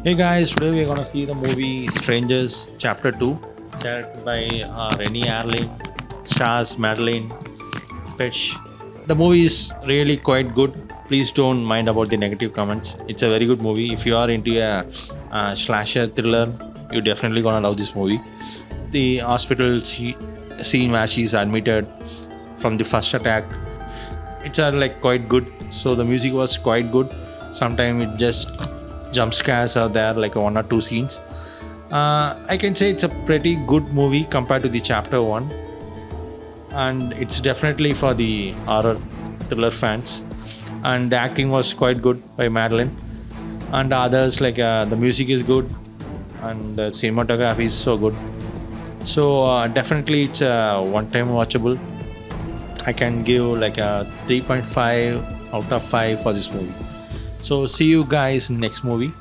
Hey guys, today we're gonna see the movie Strangers Chapter 2, directed by Rennie Arling, stars Madeline Petsch. The movie is really quite good. Please don't mind about the negative comments. It's a very good movie. If you are into a slasher thriller, you're definitely gonna love this movie. The hospital scene where she's admitted from the first attack, it's like quite good. So the music was quite good. Sometimes it just jump scares are there like one or two scenes. I can say it's a pretty good movie compared to the chapter one, and it's definitely for the horror thriller fans. And the acting was quite good by Madeline and others. Like the music is good and the cinematography is so good. So definitely it's a one-time watchable. I can give like a 3.5 out of 5 for this movie. So see you guys next movie.